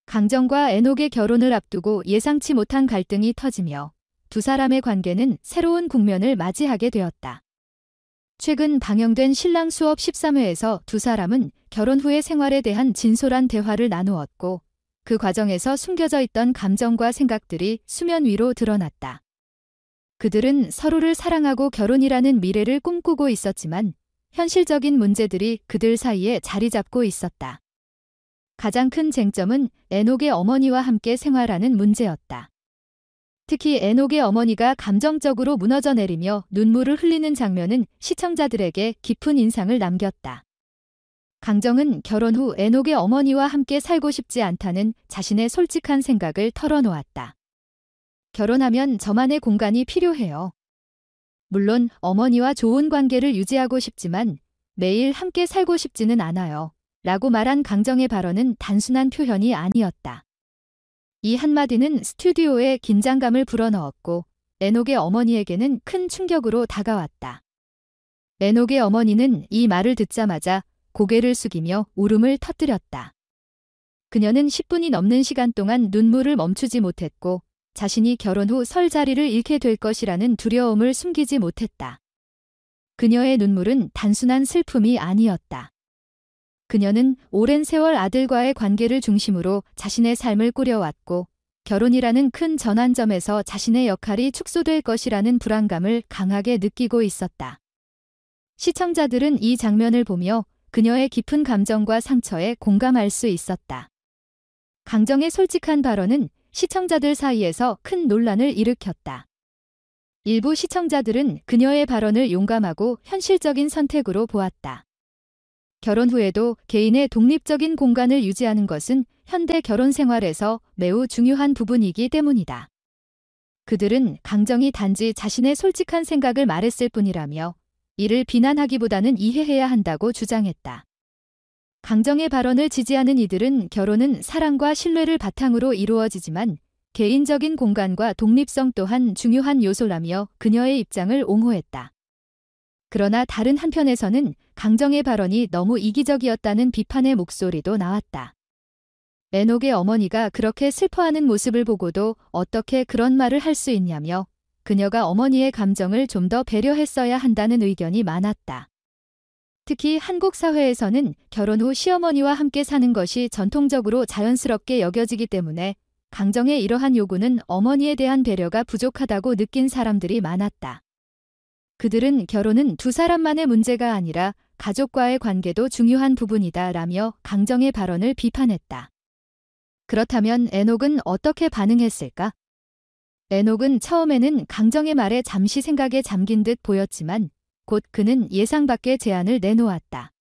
강정과 에녹의 결혼을 앞두고 예상치 못한 갈등이 터지며 두 사람의 관계는 새로운 국면을 맞이하게 되었다. 최근 방영된 신랑 수업 13회에서 두 사람은 결혼 후의 생활에 대한 진솔한 대화를 나누었고 그 과정에서 숨겨져 있던 감정과 생각들이 수면 위로 드러났다. 그들은 서로를 사랑하고 결혼이라는 미래를 꿈꾸고 있었지만 현실적인 문제들이 그들 사이에 자리 잡고 있었다. 가장 큰 쟁점은 에녹의 어머니와 함께 생활하는 문제였다. 특히 에녹의 어머니가 감정적으로 무너져 내리며 눈물을 흘리는 장면은 시청자들에게 깊은 인상을 남겼다. 강정은 결혼 후 에녹의 어머니와 함께 살고 싶지 않다는 자신의 솔직한 생각을 털어놓았다. 결혼하면 저만의 공간이 필요해요. 물론 어머니와 좋은 관계를 유지하고 싶지만 매일 함께 살고 싶지는 않아요. 라고 말한 강정의 발언은 단순한 표현이 아니었다. 이 한마디는 스튜디오에 긴장감을 불어넣었고 에녹의 어머니에게는 큰 충격으로 다가왔다. 에녹의 어머니는 이 말을 듣자마자 고개를 숙이며 울음을 터뜨렸다. 그녀는 10분이 넘는 시간 동안 눈물을 멈추지 못했고 자신이 결혼 후 설 자리를 잃게 될 것이라는 두려움을 숨기지 못했다. 그녀의 눈물은 단순한 슬픔이 아니었다. 그녀는 오랜 세월 아들과의 관계를 중심으로 자신의 삶을 꾸려왔고 결혼이라는 큰 전환점에서 자신의 역할이 축소될 것이라는 불안감을 강하게 느끼고 있었다. 시청자들은 이 장면을 보며 그녀의 깊은 감정과 상처에 공감할 수 있었다. 강정의 솔직한 발언은 시청자들 사이에서 큰 논란을 일으켰다. 일부 시청자들은 그녀의 발언을 용감하고 현실적인 선택으로 보았다. 결혼 후에도 개인의 독립적인 공간을 유지하는 것은 현대 결혼 생활에서 매우 중요한 부분이기 때문이다. 그들은 강정이 단지 자신의 솔직한 생각을 말했을 뿐이라며 이를 비난하기보다는 이해해야 한다고 주장했다. 강정의 발언을 지지하는 이들은 결혼은 사랑과 신뢰를 바탕으로 이루어지지만 개인적인 공간과 독립성 또한 중요한 요소라며 그녀의 입장을 옹호했다. 그러나 다른 한편에서는 강정의 발언이 너무 이기적이었다는 비판의 목소리도 나왔다. 에녹의 어머니가 그렇게 슬퍼하는 모습을 보고도 어떻게 그런 말을 할 수 있냐며 그녀가 어머니의 감정을 좀 더 배려했어야 한다는 의견이 많았다. 특히 한국 사회에서는 결혼 후 시어머니와 함께 사는 것이 전통적으로 자연스럽게 여겨지기 때문에 강정의 이러한 요구는 어머니에 대한 배려가 부족하다고 느낀 사람들이 많았다. 그들은 결혼은 두 사람만의 문제가 아니라 가족과의 관계도 중요한 부분이다라며 강정의 발언을 비판했다. 그렇다면 에녹은 어떻게 반응했을까? 에녹은 처음에는 강정의 말에 잠시 생각에 잠긴 듯 보였지만 곧 그는 예상 밖의 제안을 내놓았다.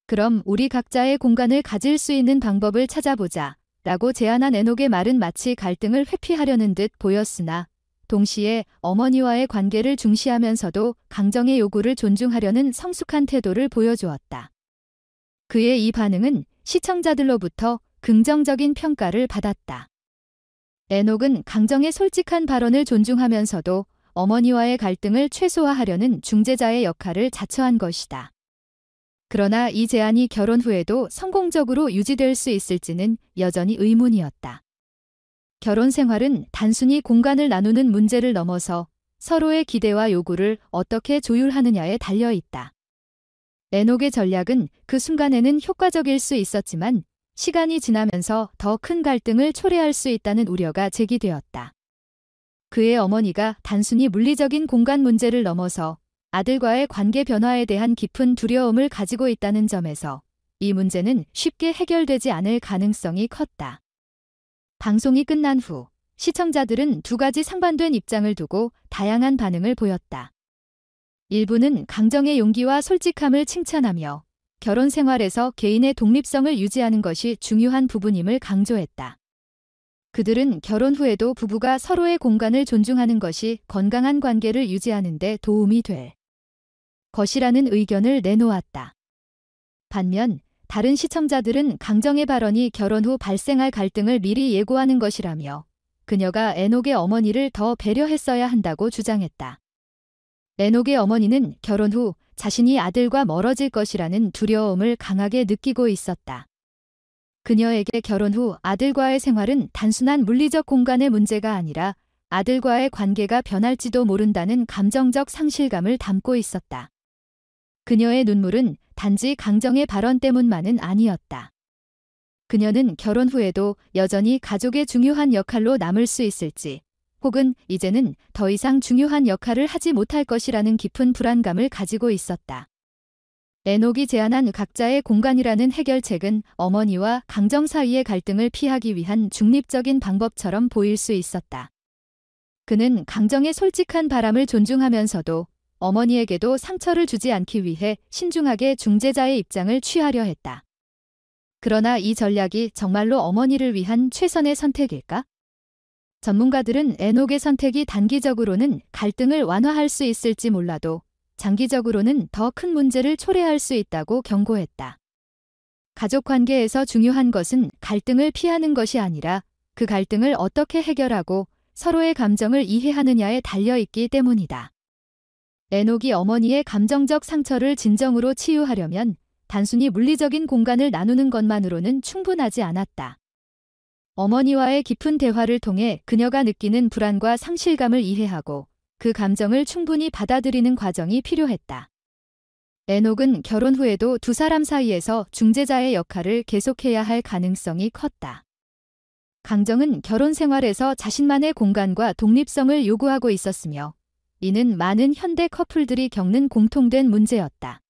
그럼 우리 각자의 공간을 가질 수 있는 방법을 찾아보자 라고 제안한 에녹의 말은 마치 갈등을 회피하려는 듯 보였으나 동시에 어머니와의 관계를 중시하면서도 강정의 요구를 존중하려는 성숙한 태도를 보여주었다. 그의 이 반응은 시청자들로부터 긍정적인 평가를 받았다. 에녹은 강정의 솔직한 발언을 존중하면서도 어머니와의 갈등을 최소화하려는 중재자의 역할을 자처한 것이다. 그러나 이 제안이 결혼 후에도 성공적으로 유지될 수 있을지는 여전히 의문이었다. 결혼 생활은 단순히 공간을 나누는 문제를 넘어서 서로의 기대와 요구를 어떻게 조율하느냐에 달려 있다. 에녹의 전략은 그 순간에는 효과적일 수 있었지만 시간이 지나면서 더 큰 갈등을 초래할 수 있다는 우려가 제기되었다. 그의 어머니가 단순히 물리적인 공간 문제를 넘어서 아들과의 관계 변화에 대한 깊은 두려움을 가지고 있다는 점에서 이 문제는 쉽게 해결되지 않을 가능성이 컸다. 방송이 끝난 후 시청자들은 두 가지 상반된 입장을 두고 다양한 반응을 보였다. 일부는 강정의 용기와 솔직함을 칭찬하며 결혼 생활에서 개인의 독립성을 유지하는 것이 중요한 부분임을 강조했다. 그들은 결혼 후에도 부부가 서로의 공간을 존중하는 것이 건강한 관계를 유지하는 데 도움이 될 것이라는 의견을 내놓았다. 반면 다른 시청자들은 강정의 발언이 결혼 후 발생할 갈등을 미리 예고하는 것이라며 그녀가 에녹의 어머니를 더 배려했어야 한다고 주장했다. 에녹의 어머니는 결혼 후 자신이 아들과 멀어질 것이라는 두려움을 강하게 느끼고 있었다. 그녀에게 결혼 후 아들과의 생활은 단순한 물리적 공간의 문제가 아니라 아들과의 관계가 변할지도 모른다는 감정적 상실감을 담고 있었다. 그녀의 눈물은 단지 강정의 발언 때문만은 아니었다. 그녀는 결혼 후에도 여전히 가족의 중요한 역할로 남을 수 있을지, 혹은 이제는 더 이상 중요한 역할을 하지 못할 것이라는 깊은 불안감을 가지고 있었다. 에녹이 제안한 각자의 공간이라는 해결책은 어머니와 강정 사이의 갈등을 피하기 위한 중립적인 방법처럼 보일 수 있었다. 그는 강정의 솔직한 바람을 존중하면서도 어머니에게도 상처를 주지 않기 위해 신중하게 중재자의 입장을 취하려 했다. 그러나 이 전략이 정말로 어머니를 위한 최선의 선택일까? 전문가들은 에녹의 선택이 단기적으로는 갈등을 완화할 수 있을지 몰라도 장기적으로는 더 큰 문제를 초래할 수 있다고 경고했다. 가족 관계에서 중요한 것은 갈등을 피하는 것이 아니라 그 갈등을 어떻게 해결하고 서로의 감정을 이해하느냐에 달려있기 때문이다. 에녹이 어머니의 감정적 상처를 진정으로 치유하려면 단순히 물리적인 공간을 나누는 것만으로는 충분하지 않았다. 어머니와의 깊은 대화를 통해 그녀가 느끼는 불안과 상실감을 이해하고 그 감정을 충분히 받아들이는 과정이 필요했다. 에녹은 결혼 후에도 두 사람 사이에서 중재자의 역할을 계속해야 할 가능성이 컸다. 강정은 결혼 생활에서 자신만의 공간과 독립성을 요구하고 있었으며 이는 많은 현대 커플들이 겪는 공통된 문제였다.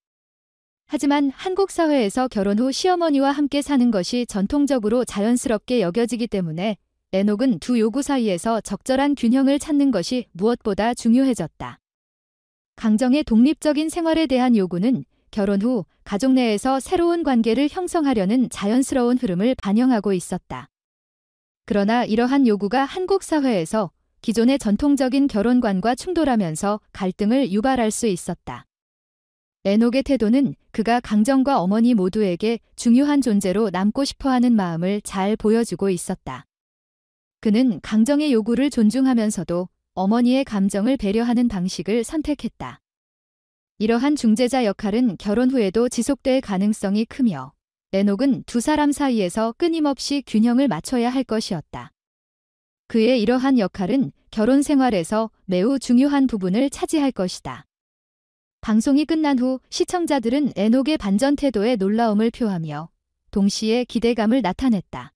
하지만 한국 사회에서 결혼 후 시어머니와 함께 사는 것이 전통적으로 자연스럽게 여겨지기 때문에 에녹은 두 요구 사이에서 적절한 균형을 찾는 것이 무엇보다 중요해졌다. 강정의 독립적인 생활에 대한 요구는 결혼 후 가족 내에서 새로운 관계를 형성하려는 자연스러운 흐름을 반영하고 있었다. 그러나 이러한 요구가 한국 사회에서 기존의 전통적인 결혼관과 충돌하면서 갈등을 유발할 수 있었다. 에녹의 태도는 그가 강정과 어머니 모두에게 중요한 존재로 남고 싶어하는 마음을 잘 보여주고 있었다. 그는 강정의 요구를 존중하면서도 어머니의 감정을 배려하는 방식을 선택했다. 이러한 중재자 역할은 결혼 후에도 지속될 가능성이 크며 에녹은 두 사람 사이에서 끊임없이 균형을 맞춰야 할 것이었다. 그의 이러한 역할은 결혼 생활에서 매우 중요한 부분을 차지할 것이다. 방송이 끝난 후 시청자들은 에녹의 반전 태도에 놀라움을 표하며 동시에 기대감을 나타냈다.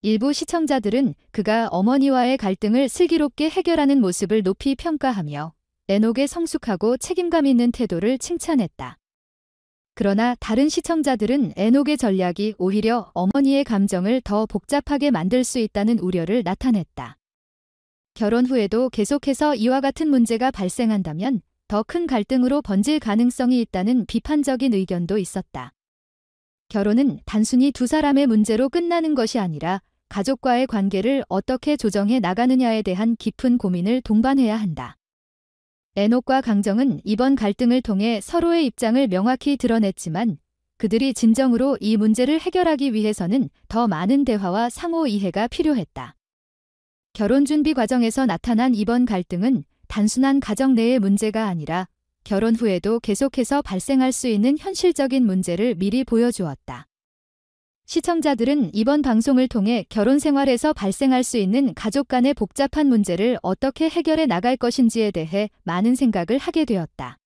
일부 시청자들은 그가 어머니와의 갈등을 슬기롭게 해결하는 모습을 높이 평가하며 에녹의 성숙하고 책임감 있는 태도를 칭찬했다. 그러나 다른 시청자들은 에녹의 전략이 오히려 어머니의 감정을 더 복잡하게 만들 수 있다는 우려를 나타냈다. 결혼 후에도 계속해서 이와 같은 문제가 발생한다면 더 큰 갈등으로 번질 가능성이 있다는 비판적인 의견도 있었다. 결혼은 단순히 두 사람의 문제로 끝나는 것이 아니라 가족과의 관계를 어떻게 조정해 나가느냐에 대한 깊은 고민을 동반해야 한다. 에녹과 강정은 이번 갈등을 통해 서로의 입장을 명확히 드러냈지만 그들이 진정으로 이 문제를 해결하기 위해서는 더 많은 대화와 상호 이해가 필요했다. 결혼 준비 과정에서 나타난 이번 갈등은 단순한 가정 내의 문제가 아니라 결혼 후에도 계속해서 발생할 수 있는 현실적인 문제를 미리 보여주었다. 시청자들은 이번 방송을 통해 결혼 생활에서 발생할 수 있는 가족 간의 복잡한 문제를 어떻게 해결해 나갈 것인지에 대해 많은 생각을 하게 되었다.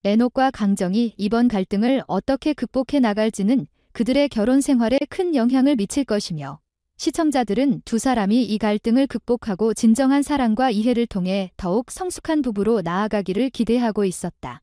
에녹과 강정이 이번 갈등을 어떻게 극복해 나갈지는 그들의 결혼 생활에 큰 영향을 미칠 것이며 시청자들은 두 사람이 이 갈등을 극복하고 진정한 사랑과 이해를 통해 더욱 성숙한 부부로 나아가기를 기대하고 있었다.